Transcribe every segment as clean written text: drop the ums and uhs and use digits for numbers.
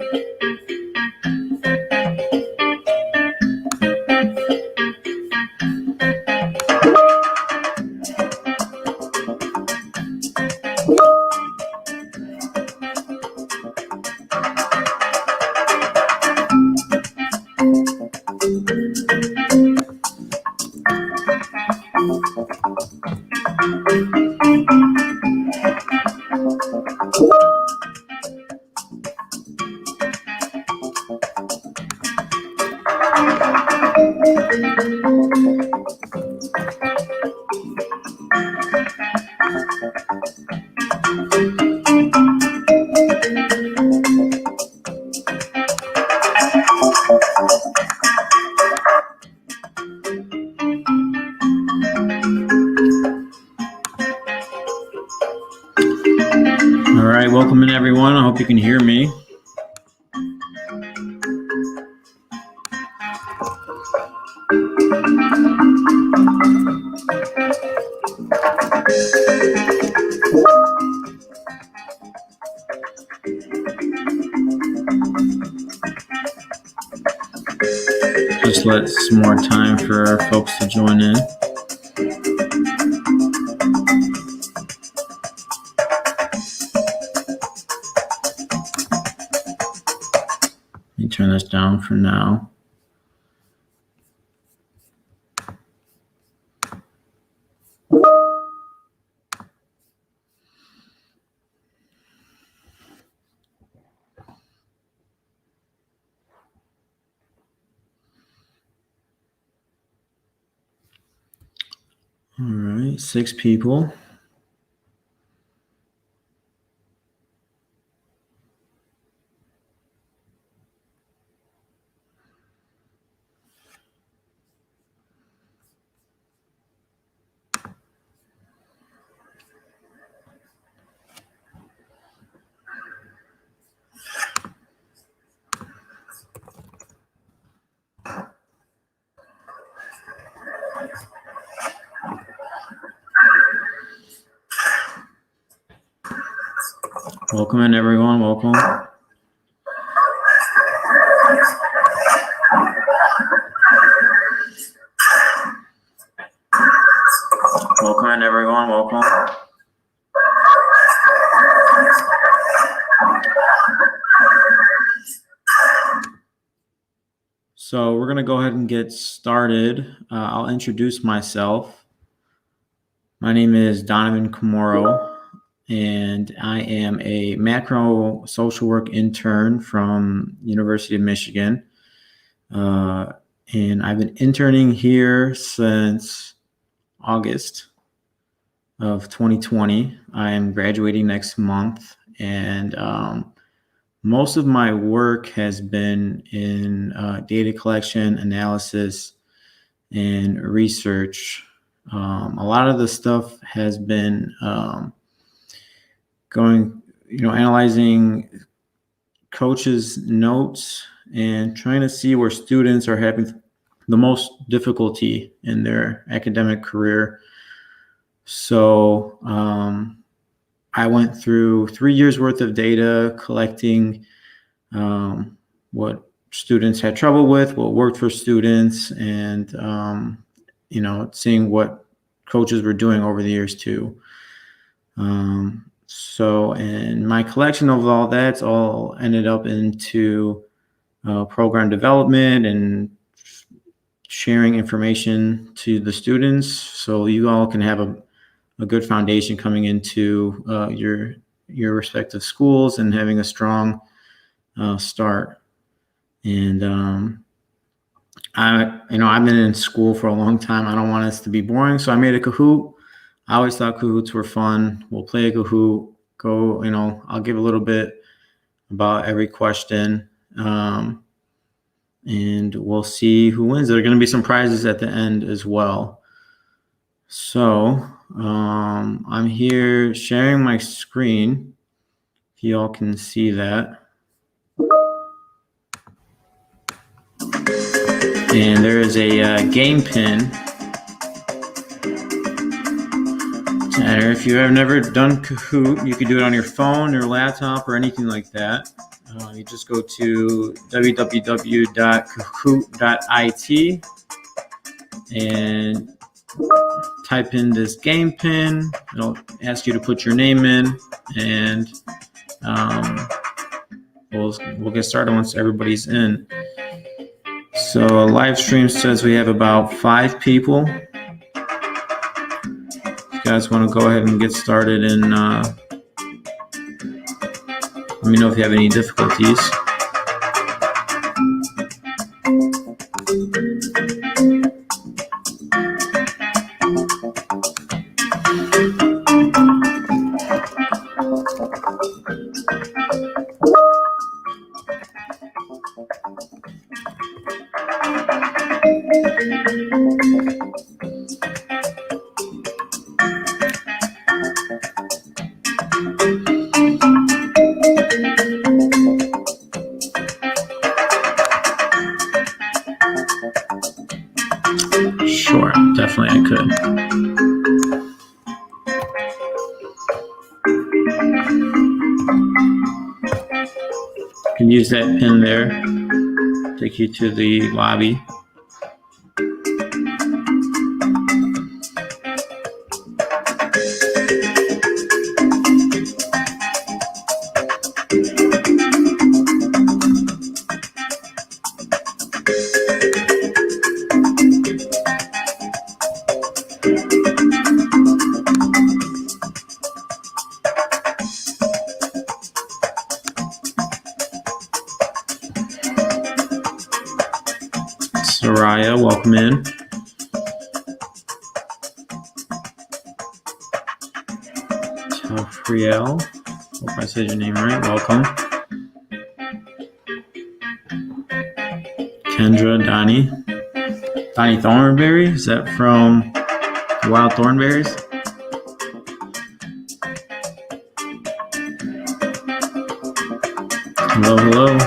All right, welcome in everyone. I hope you can hear me. Just let some more time for folks to join in. Let me turn this down for now. All right, 6 people. Welcome in everyone, welcome. Welcome in everyone, welcome. So we're gonna go ahead and get started. I'll introduce myself. My name is Donovan and I am a macro social work intern from University of Michigan. And I've been interning here since August of 2020. I am graduating next month, and most of my work has been in data collection, analysis, and research. A lot of the stuff has been analyzing coaches' notes and trying to see where students are having the most difficulty in their academic career. So I went through 3 years worth of data collecting what students had trouble with, what worked for students, and seeing what coaches were doing over the years too. So in my collection of all that's all ended up into program development and sharing information to the students, so you all can have a good foundation coming into your respective schools and having a strong start. And I've been in school for a long time. I don't want us to be boring, so I made a Kahoot. I always thought Kahoots were fun. We'll play a Kahoot. I'll give a little bit about every question, and we'll see who wins. There are going to be some prizes at the end as well. So I'm here sharing my screen, if you all can see that. And there is a game pin. And if you have never done Kahoot, you could do it on your phone, your laptop, or anything like that. You just go to www.kahoot.it and type in this game pin. It'll ask you to put your name in, and we'll get started once everybody's in. So live stream says we have about 5 people. If you guys want to go ahead and get started, and let me know if you have any difficulties. Sure, definitely I could. You can use that pin there, take you to the lobby. Soraya, welcome in. Tafriel, hope I said your name right, welcome. Kendra, Donnie Thornberry, is that from Wild Thornberries? Hello, hello.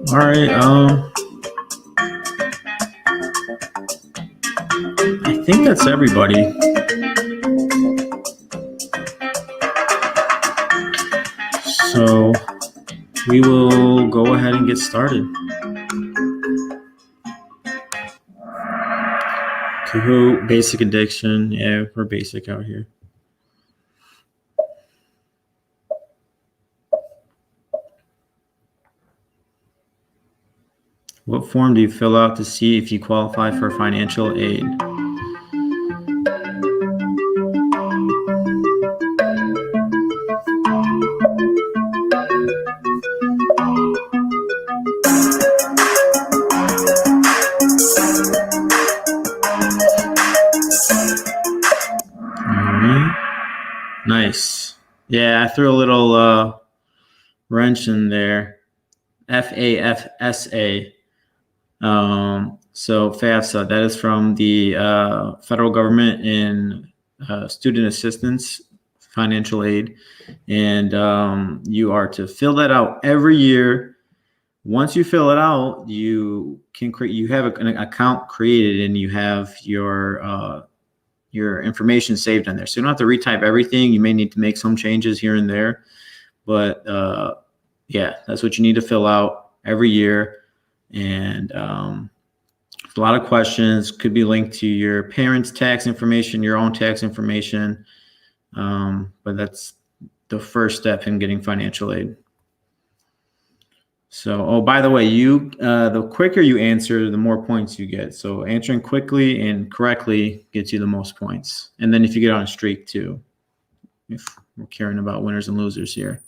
All right, I think that's everybody. So we will go ahead and get started. Kahoot, basic addiction. Yeah, we're basic out here. What form do you fill out to see if you qualify for financial aid? Nice. Yeah, I threw a little wrench in there. FAFSA. So FAFSA, that is from the federal government in student assistance, financial aid. And you are to fill that out every year. Once you fill it out, you can create, you have an account created, and you have your information saved in there. So you don't have to retype everything. You may need to make some changes here and there, but yeah, that's what you need to fill out every year. And a lot of questions could be linked to your parents' tax information, your own tax information. But that's the first step in getting financial aid. So, oh, by the way, the quicker you answer, the more points you get. So answering quickly and correctly gets you the most points. And then if you get on a streak too, if we're caring about winners and losers here.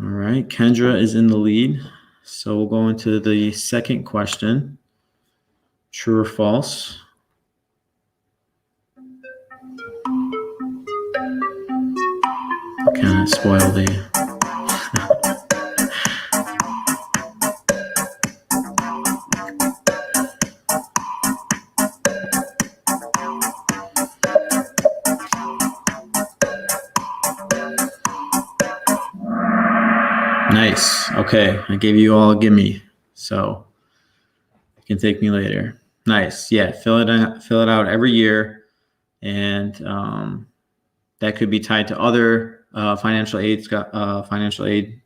All right, Kendra is in the lead. So we'll go into the second question. True or false? Kind of spoil the... Nice. Okay, I gave you all a gimme, so you can thank me later. Nice. Yeah, fill it out every year, and that could be tied to other financial aid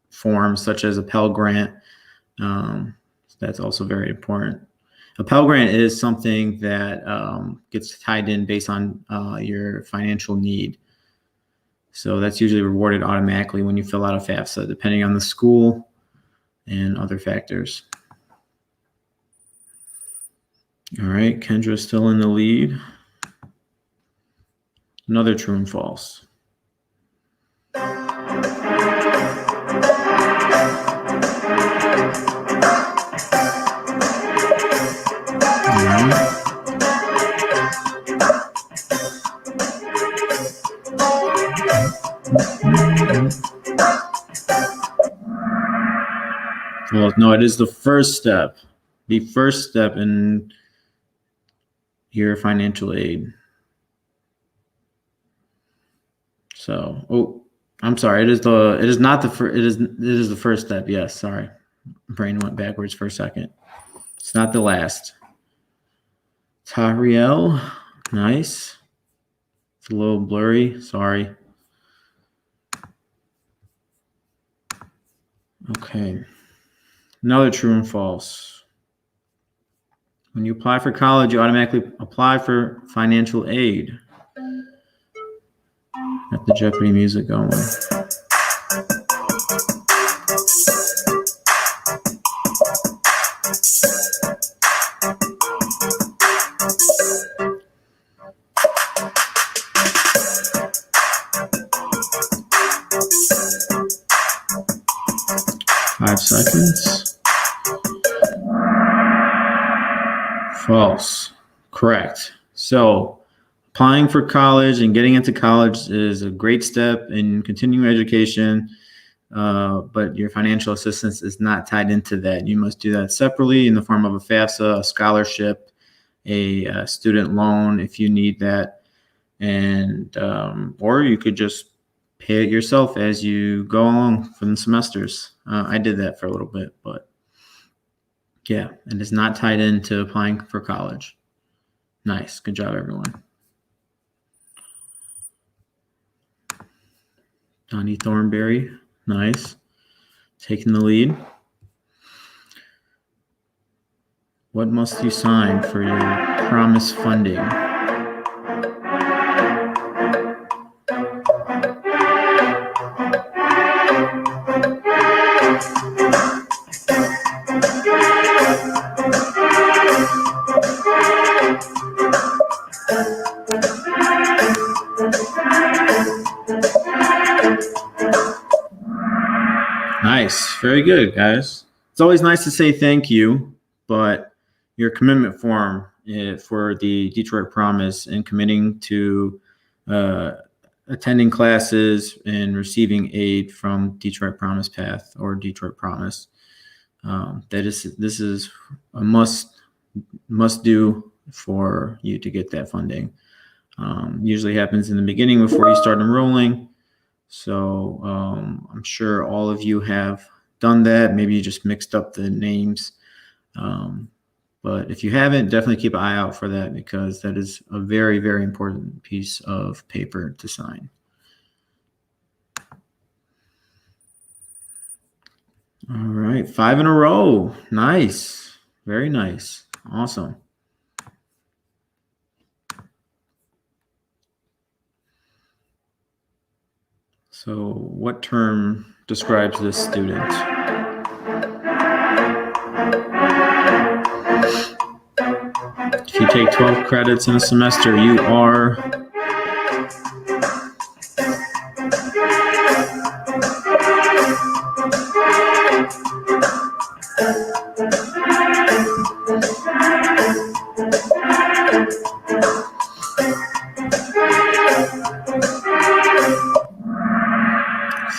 forms such as a Pell Grant. That's also very important. A Pell Grant is something that gets tied in based on your financial need. So that's usually rewarded automatically when you fill out a FAFSA, depending on the school and other factors. All right, Kendra's still in the lead. Another true and false. All right. Well, no, it is the first step. The first step in your financial aid. So, I'm sorry. It is not the first. It is the first step. Yes, sorry. Brain went backwards for a second. It's not the last. Tariel, nice. It's a little blurry. Sorry. Okay. Another true and false. When you apply for college, you automatically apply for financial aid. Got the Jeopardy music going. Five seconds. False. Correct. So applying for college and getting into college is a great step in continuing education, but your financial assistance is not tied into that. You must do that separately in the form of a FAFSA, a scholarship, a student loan if you need that, and or you could just pay it yourself as you go along from the semesters. I did that for a little bit, but yeah, and it's not tied into applying for college. Nice. Good job, everyone. Donnie Thornberry. Nice. Taking the lead. What must you sign for your promise funding? Nice. Very good, guys. It's always nice to say thank you, but your commitment form for the Detroit Promise and committing to attending classes and receiving aid from Detroit Promise Path or Detroit Promise, this is a must do for you to get that funding. Usually happens in the beginning before you start enrolling. So I'm sure all of you have done that. Maybe you just mixed up the names. But if you haven't, definitely keep an eye out for that because that is a very, very important piece of paper to sign. All right, 5 in a row. Nice. Very nice. Awesome. So what term describes this student? If you take 12 credits in a semester, you are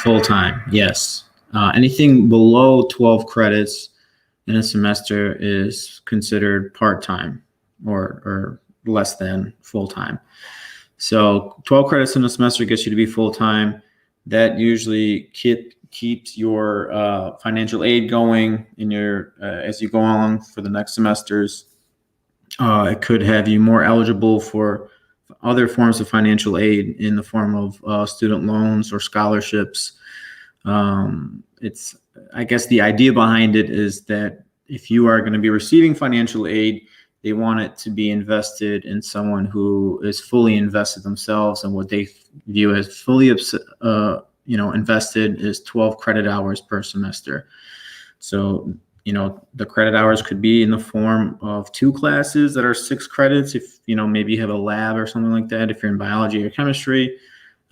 full-time, yes. Anything below 12 credits in a semester is considered part-time or less than full-time. So 12 credits in a semester gets you to be full-time. That usually keeps your financial aid going in your as you go on for the next semesters. It could have you more eligible for other forms of financial aid in the form of student loans or scholarships. I guess the idea behind it is that if you are going to be receiving financial aid, they want it to be invested in someone who is fully invested themselves, and what they view as fully invested is 12 credit hours per semester. So, the credit hours could be in the form of 2 classes that are 6 credits. If, maybe you have a lab or something like that, if you're in biology or chemistry,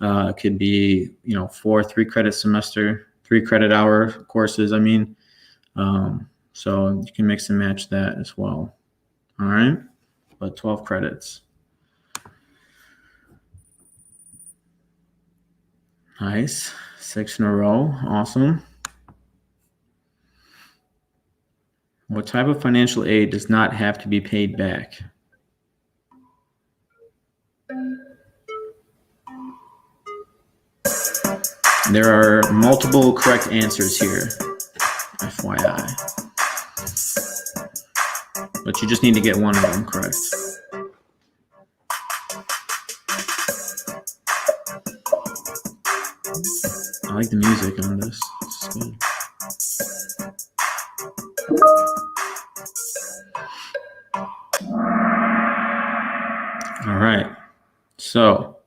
it could be, 4 3 credit hour courses. So you can mix and match that as well. All right, but 12 credits. Nice, 6 in a row, awesome. What type of financial aid does not have to be paid back? There are multiple correct answers here, FYI. But you just need to get one of them correct. I like the music on this. It's good. All right. So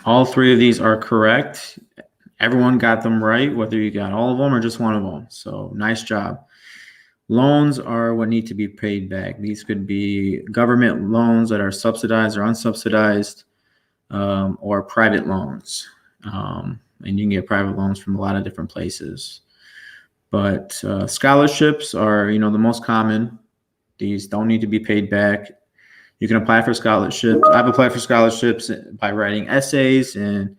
all 3 of these are correct. Everyone got them right, whether you got all of them or just one of them. So nice job. Loans are what need to be paid back. These could be government loans that are subsidized or unsubsidized, or private loans. And you can get private loans from a lot of different places. But scholarships are, the most common. These don't need to be paid back. You can apply for scholarships. I've applied for scholarships by writing essays, and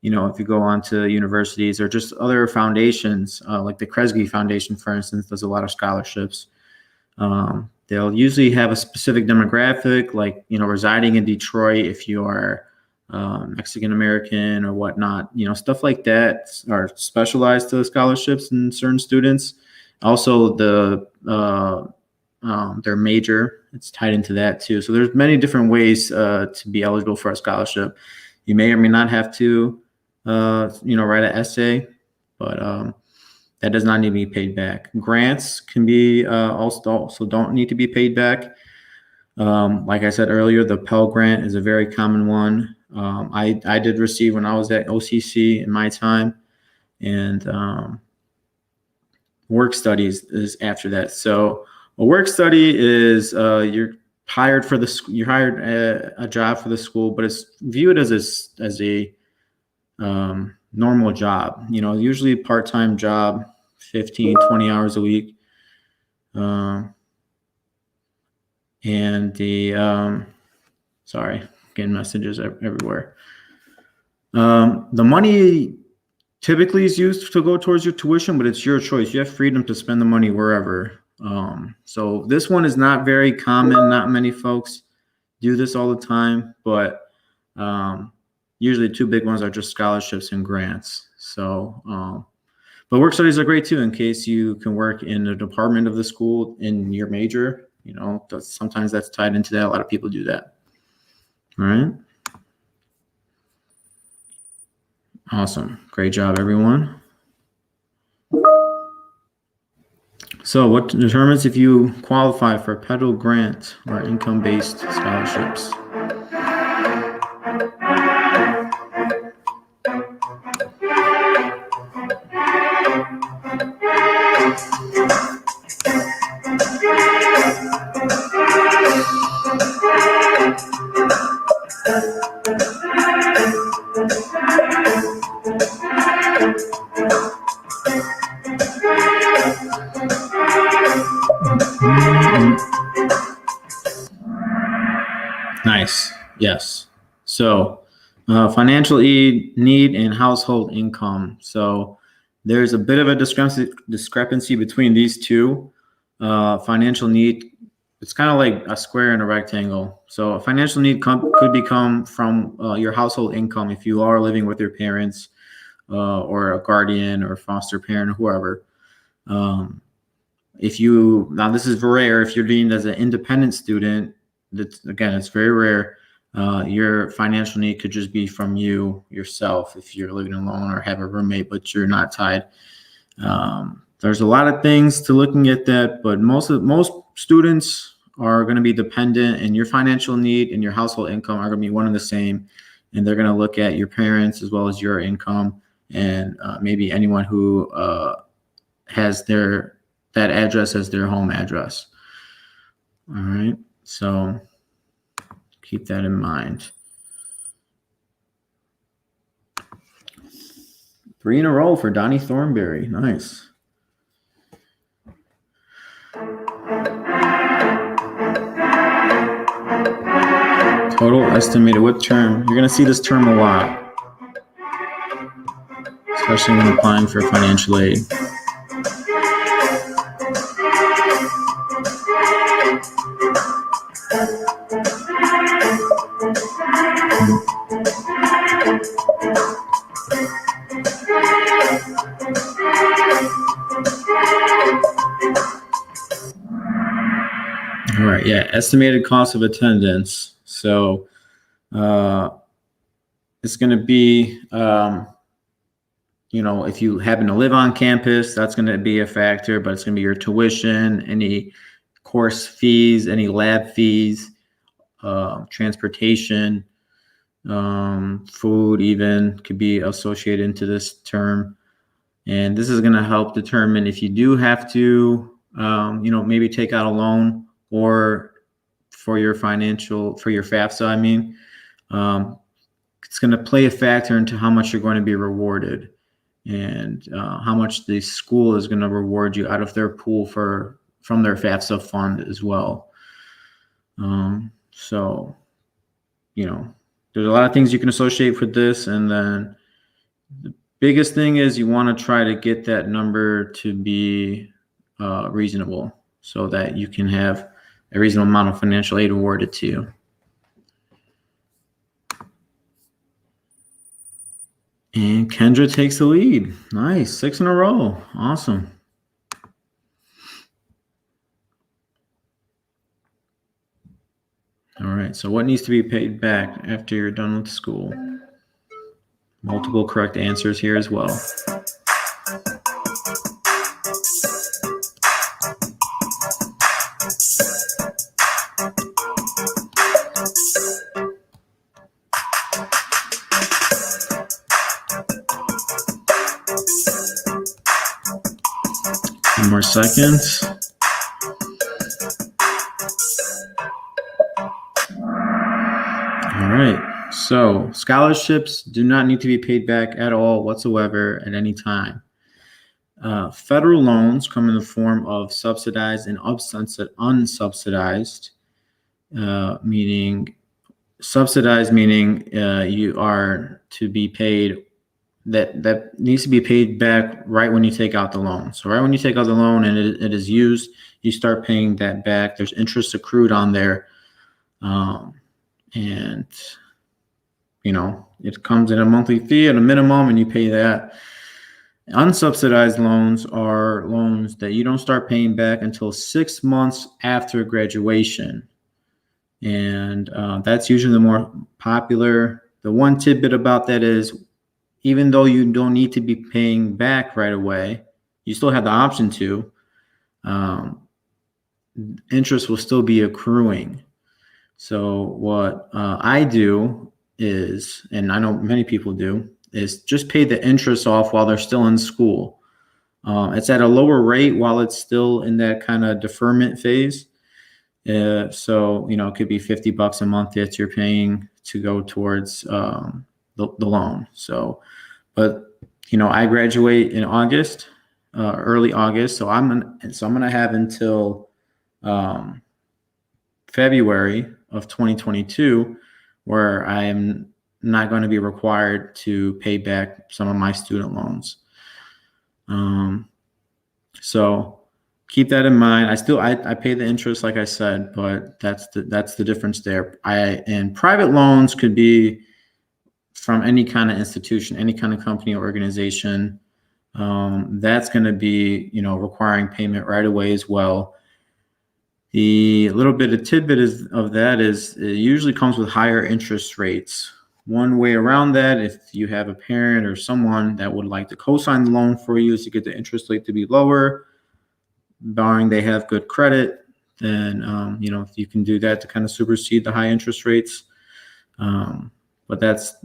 if you go on to universities or just other foundations, like the Kresge Foundation, for instance, does a lot of scholarships. They'll usually have a specific demographic, like, residing in Detroit, if you are Mexican American or whatnot, stuff like that are specialized to scholarships in certain students. Also, their major, it's tied into that too. So there's many different ways to be eligible for a scholarship. You may or may not have to write an essay, but that does not need to be paid back. Grants can be also don't need to be paid back. Like I said earlier, the Pell Grant is a very common one. I did receive when I was at OCC in my time, and work studies is after that. So a work study is you're hired a job for the school, but it's viewed as a normal job, usually part-time job, 15, 20 hours a week. And sorry, getting messages everywhere. The money typically is used to go towards your tuition, but it's your choice. You have freedom to spend the money wherever. So this one is not very common. Not many folks do this all the time, but usually 2 big ones are just scholarships and grants. So, but work studies are great too, in case you can work in a department of the school in your major. Sometimes that's tied into that. A lot of people do that. All right. Awesome. Great job, everyone. So what determines if you qualify for Pell Grant or income-based scholarships? Nice. Yes. So financial need and household income. So there's a bit of a discrepancy between these two. Financial need, it's kind of like a square and a rectangle. So a financial need could become from your household income if you are living with your parents. or a guardian or foster parent or whoever. Now this is rare, if you're deemed as an independent student, it's very rare. Your financial need could just be from you yourself if you're living alone or have a roommate, but you're not tied. There's a lot of things to looking at that, but most students are going to be dependent, and your financial need and your household income are going to be one and the same. And they're going to look at your parents as well as your income, and maybe anyone who has that address as their home address. All right, so keep that in mind. 3 in a row for Donnie Thornberry. Nice. Total estimated, what term? You're going to see this term a lot, especially when applying for financial aid. All right, yeah, estimated cost of attendance. So it's going to be, if you happen to live on campus, that's going to be a factor, but it's going to be your tuition, any course fees, any lab fees, transportation, food even could be associated into this term. And this is going to help determine if you do have to, maybe take out a loan, or for your FAFSA, it's going to play a factor into how much you're going to be rewarded, and how much the school is going to reward you out of their pool from their FAFSA fund as well. So, there's a lot of things you can associate with this. And then the biggest thing is you want to try to get that number to be reasonable, so that you can have a reasonable amount of financial aid awarded to you. And Kendra takes the lead. Nice. 6 in a row. Awesome. All right. So what needs to be paid back after you're done with school? Multiple correct answers here as well. More seconds. All right. So scholarships do not need to be paid back at all whatsoever at any time. Federal loans come in the form of subsidized and unsubsidized, meaning subsidized meaning you are to be paid. That needs to be paid back right when you take out the loan. So right when you take out the loan and it is used, you start paying that back. There's interest accrued on there. And, it comes in a monthly fee at a minimum, and you pay that. Unsubsidized loans are loans that you don't start paying back until 6 months after graduation. And that's usually the more popular. The one tidbit about that is, even though you don't need to be paying back right away, you still have the option to. Interest will still be accruing. So what I do is, and I know many people do, is just pay the interest off while they're still in school. It's at a lower rate while it's still in that kind of deferment phase. So, it could be $50 a month that you're paying to go towards the loan. So, but I graduate in August, early August. So I'm gonna have until February of 2022, where I am not going to be required to pay back some of my student loans. So keep that in mind. I pay the interest, like I said, but that's the difference there. And private loans could be from any kind of institution, any kind of company or organization, that's going to be, requiring payment right away as well. The little bit of tidbit of that is it usually comes with higher interest rates. One way around that, if you have a parent or someone that would like to co-sign the loan for you, is to get the interest rate to be lower, barring they have good credit. Then, if you can do that to kind of supersede the high interest rates. But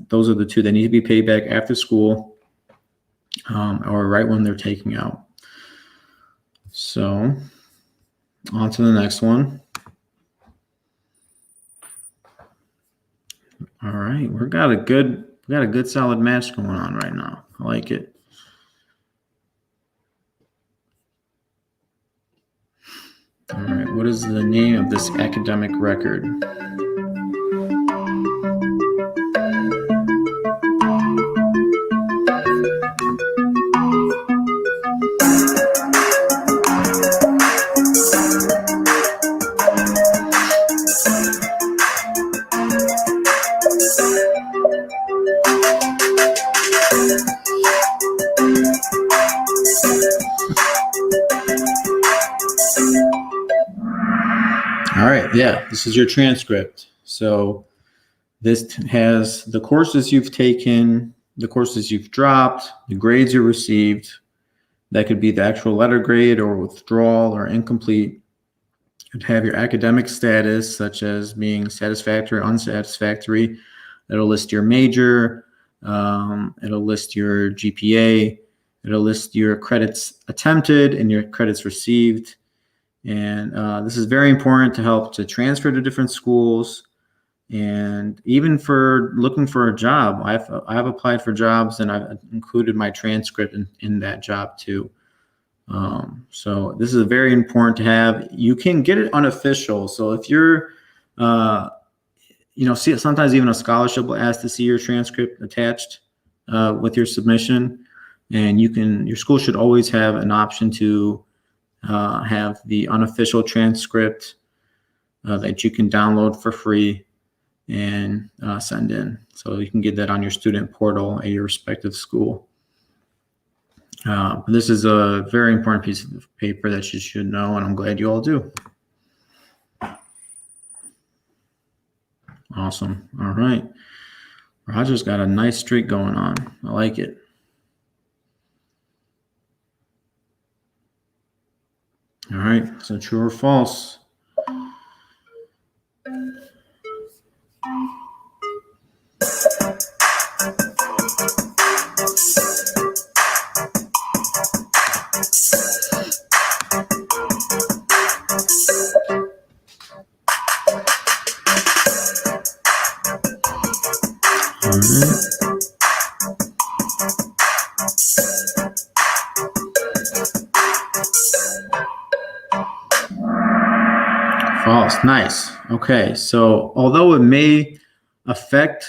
those are the two that need to be paid back after school, or right when they're taking out. So on to the next one. All right, we got a good solid match going on right now. I like it. All right, what is the name of this academic record? All right, yeah, this is your transcript. So this has the courses you've taken, the courses you've dropped, the grades you received. That could be the actual letter grade or withdrawal or incomplete. You'd have your academic status, such as being satisfactory or unsatisfactory. It'll list your major. It'll list your GPA. It'll list your credits attempted and your credits received. And this is very important to help to transfer to different schools. And even for looking for a job, I've applied for jobs and I've included my transcript in that job too. So this is very important to have. You can get it unofficial. So if you're, sometimes even a scholarship will ask to see your transcript attached with your submission, and your school should always have an option to have the unofficial transcript that you can download for free and send in. So you can get that on your student portal at your respective school. This is a very important piece of paper that you should know, and I'm glad you all do. Awesome. All right. Roger's got a nice streak going on. I like it. All right. So true or false? False. Nice. Okay. So although it may affect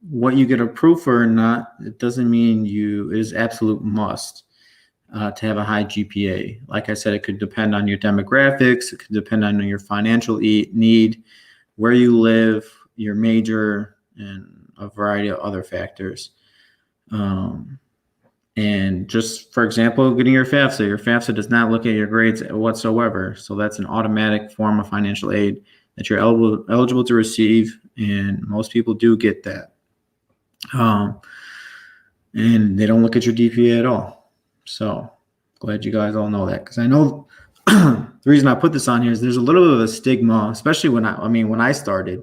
what you get approved for or not, it doesn't mean it is absolute must to have a high GPA. Like I said, it could depend on your demographics. It could depend on your financial need, where you live, your major, and a variety of other factors. And just, for example, getting your FAFSA does not look at your grades whatsoever. So that's an automatic form of financial aid that you're eligible to receive, and most people do get that. And they don't look at your GPA at all. So glad you guys all know that, because I know the reason I put this on here is there's a little bit of a stigma, especially when I started,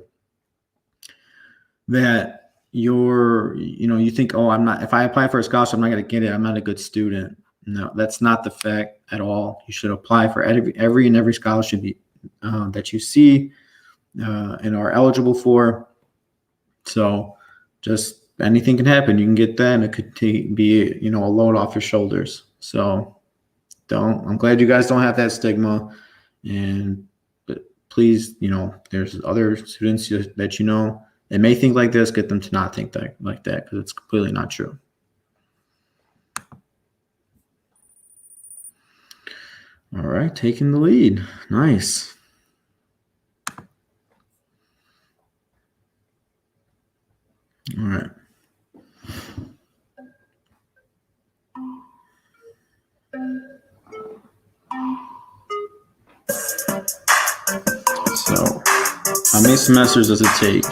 that you think, oh, if I apply for a scholarship, I'm not going to get it. I'm not a good student. No, that's not the fact at all. You should apply for every scholarship that you see and are eligible for. So just anything can happen. You can get that, and it could be, a load off your shoulders. So I'm glad you guys don't have that stigma. But please, there's other students that they may think like this, get them to not think like that, because it's completely not true. All right, taking the lead. Nice. All right. So, how many semesters does it take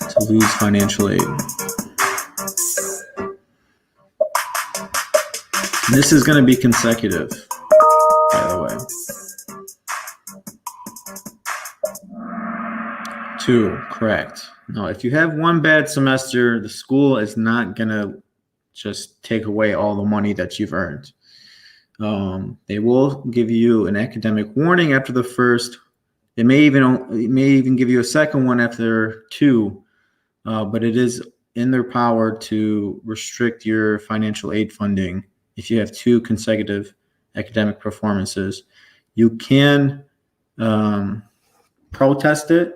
to lose financial aid? And this is going to be consecutive, by the way. 2, correct. Now, if you have one bad semester, the school is not going to just take away all the money that you've earned. They will give you an academic warning after the first. It may even give you a second one after 2, but it is in their power to restrict your financial aid funding if you have 2 consecutive academic performances. You can protest it,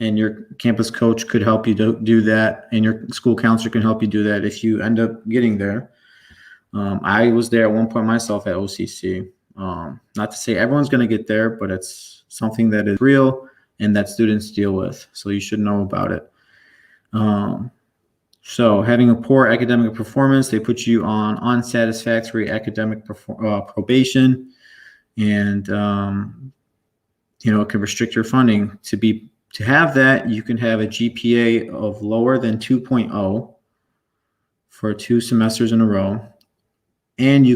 and your campus coach could help you do that, and your school counselor can help you do that if you end up getting there. I was there at one point myself at OCC. Not to say everyone's going to get there, but it's something that is real and that students deal with. So you should know about it. So having a poor academic performance, they put you on unsatisfactory academic probation, and it can restrict your funding. To have that, you can have a GPA of lower than 2.0 for 2 semesters in a row, and you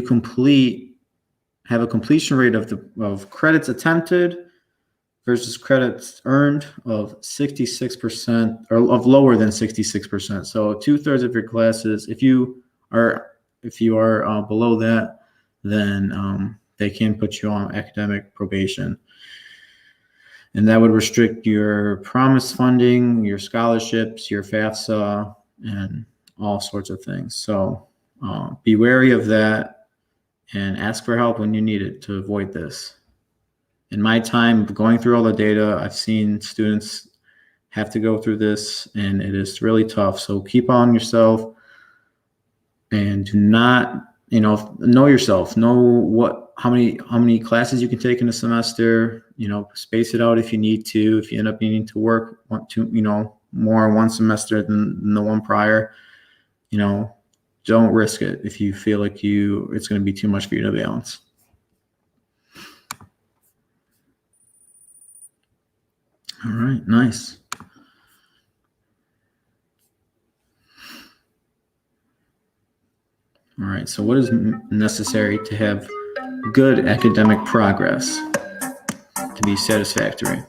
have a completion rate of credits attempted versus credits earned of 66%, or of lower than 66%. So 2/3 of your classes, if you are below that, then they can put you on academic probation. And that would restrict your promised funding, your scholarships, your FAFSA, and all sorts of things. So be wary of that and ask for help when you need it to avoid this. In my time going through all the data, I've seen students have to go through this, and it is really tough. So keep on yourself, and do not, know yourself. Know how many classes you can take in a semester. Space it out if you need to. If you end up needing to work more one semester than the one prior, don't risk it if you feel like it's going to be too much for you to balance. All right, nice. All right, so what is necessary to have good academic progress to be satisfactory?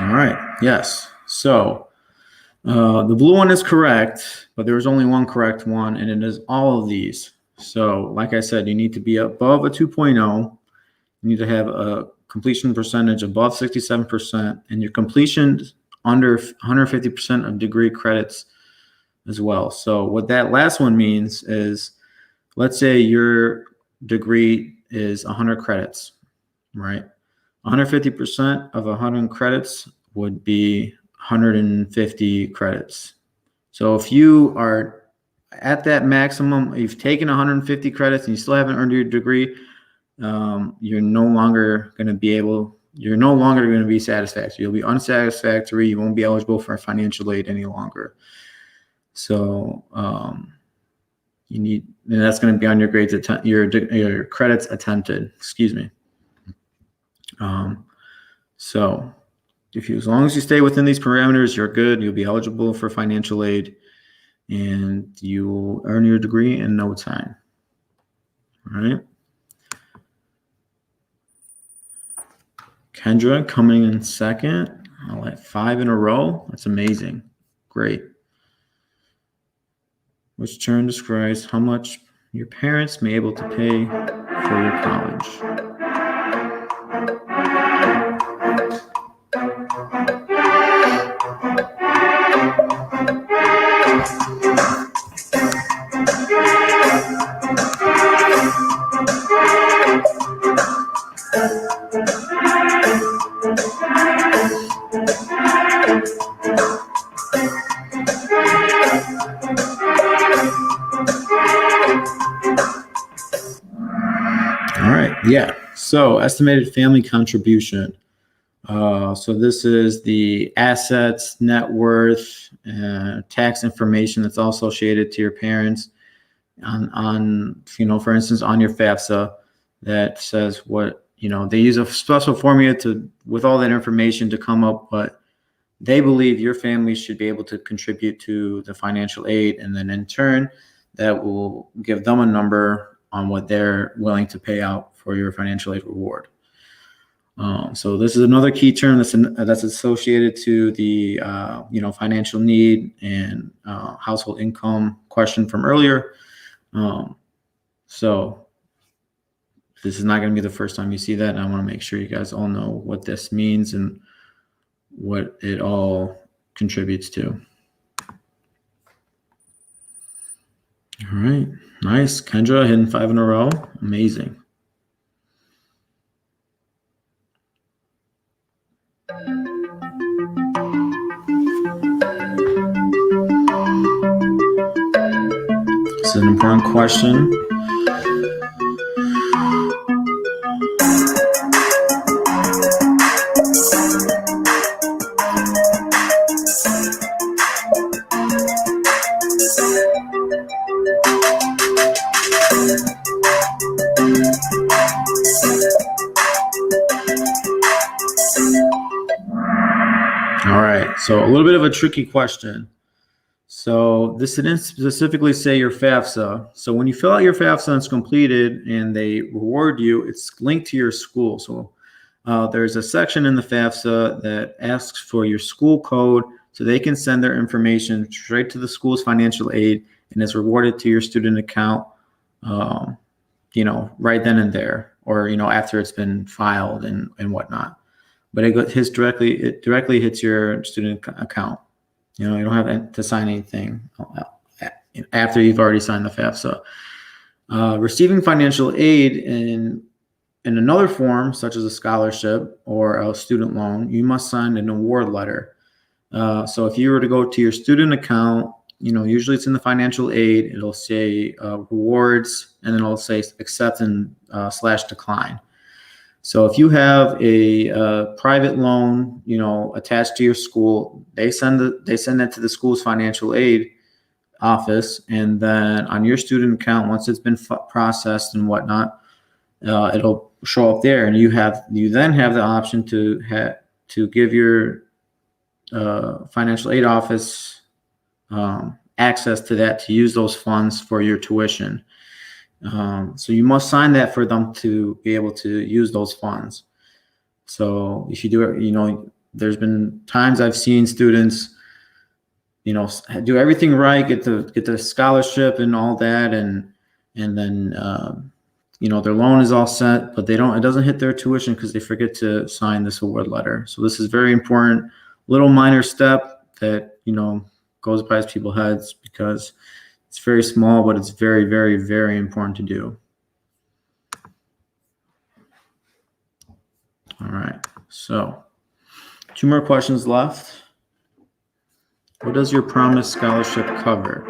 All right, yes. So the blue one is correct, but there is only one correct one, and it is all of these. So like I said, you need to be above a 2.0. You need to have a completion percentage above 67%, and your completion under 150% of degree credits as well. So what that last one means is, let's say your degree is 100 credits, right? 150% of 100 credits would be 150 credits. So if you are at that maximum, you've taken 150 credits and you still haven't earned your degree, you're no longer going to be satisfactory. You'll be unsatisfactory. You won't be eligible for financial aid any longer. So and that's going to be on your grades, your credits attempted. Excuse me. So as long as you stay within these parameters, you're good. You'll be eligible for financial aid, and you will earn your degree in no time. All right. Kendra coming in second. I'll at 5 in a row. That's amazing. Great. Which term describes how much your parents may be able to pay for your college? All right. Yeah. So estimated family contribution. So this is the assets, net worth, tax information that's all associated to your parents on for instance, on your FAFSA that says what, they use a special formula with all that information to come up what they believe your family should be able to contribute to the financial aid. And then in turn, that will give them a number on what they're willing to pay out for your financial aid reward. So this is another key term that's associated to the financial need and household income question from earlier. So this is not going to be the first time you see that, and I want to make sure you guys all know what this means and what it all contributes to. All right, nice. Kendra hitting 5 in a row. Amazing. This is an important question. All right, so a little bit of a tricky question. So this didn't specifically say your FAFSA. So when you fill out your FAFSA and it's completed and they reward you, it's linked to your school. So there's a section in the FAFSA that asks for your school code so they can send their information straight to the school's financial aid and it's rewarded to your student account, right then and there, or, after it's been filed and whatnot. But it directly hits your student account. You don't have to sign anything after you've already signed the FAFSA. Receiving financial aid in another form, such as a scholarship or a student loan, you must sign an award letter. So if you were to go to your student account, usually it's in the financial aid, it'll say rewards, and then it'll say accept and / decline. So if you have a private loan, attached to your school, they send that to the school's financial aid office, and then on your student account, once it's been processed and whatnot, it'll show up there, and you then have the option to give your financial aid office access to that to use those funds for your tuition. So you must sign that for them to be able to use those funds. So if you do it, there's been times I've seen students, do everything right, get the scholarship and all that, and then their loan is all set, but it doesn't hit their tuition because they forget to sign this award letter. So this is very important, little minor step that goes by people's heads because it's very small, but it's very, very, very important to do. All right, so 2 more questions left. What does your promised scholarship cover?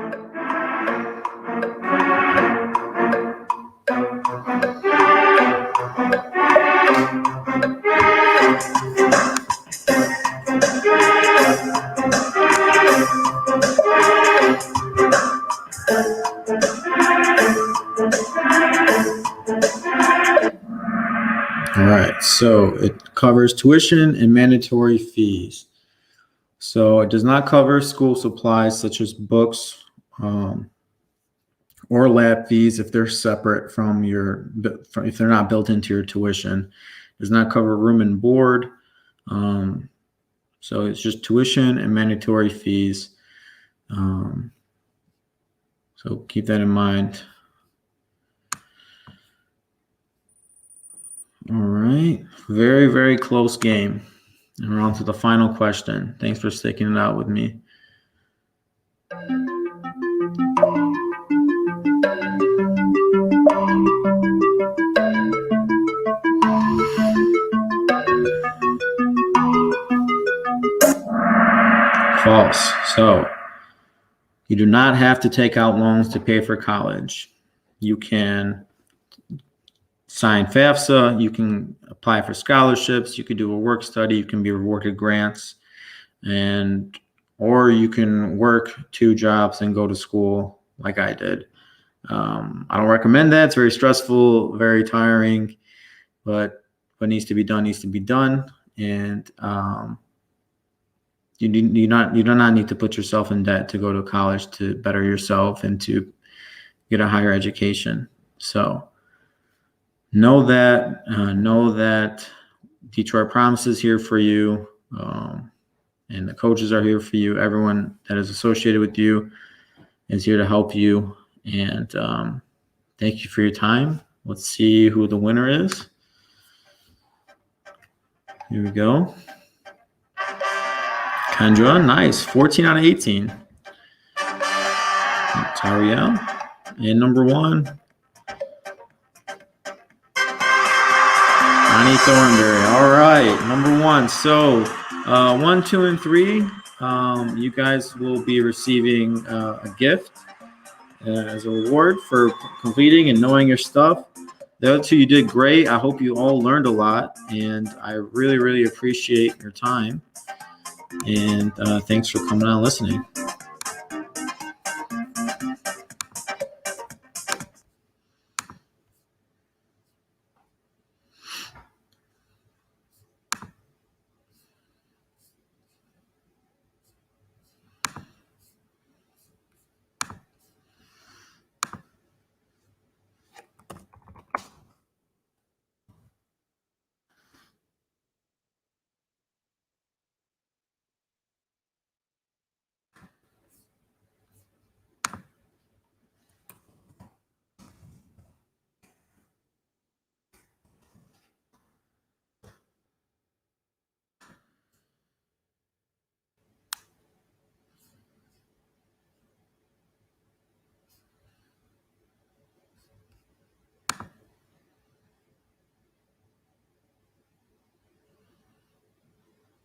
All right, so it covers tuition and mandatory fees. So it does not cover school supplies such as books or lab fees if they're separate from if they're not built into your tuition. It does not cover room and board. So it's just tuition and mandatory fees. So keep that in mind. All right, very, very close game. And we're on to the final question. Thanks for sticking it out with me. False. So you do not have to take out loans to pay for college. You can sign FAFSA. You can apply for scholarships. You could do a work study. You can be rewarded grants, or you can work 2 jobs and go to school like I did. I don't recommend that. It's very stressful, very tiring, but what needs to be done needs to be done. And you do not need to put yourself in debt to go to college to better yourself and to get a higher education. So know that Detroit Promise is here for you, and the coaches are here for you. Everyone that is associated with you is here to help you. And thank you for your time. Let's see who the winner is. Here we go. Kendra, nice. 14 out of 18. Tariel. And number 1, Bonnie Thornberry. All right, number 1. So 1, 2, and 3, you guys will be receiving a gift as a reward for completing and knowing your stuff. The other 2, you did great. I hope you all learned a lot, and I really, really appreciate your time. And thanks for coming on and listening.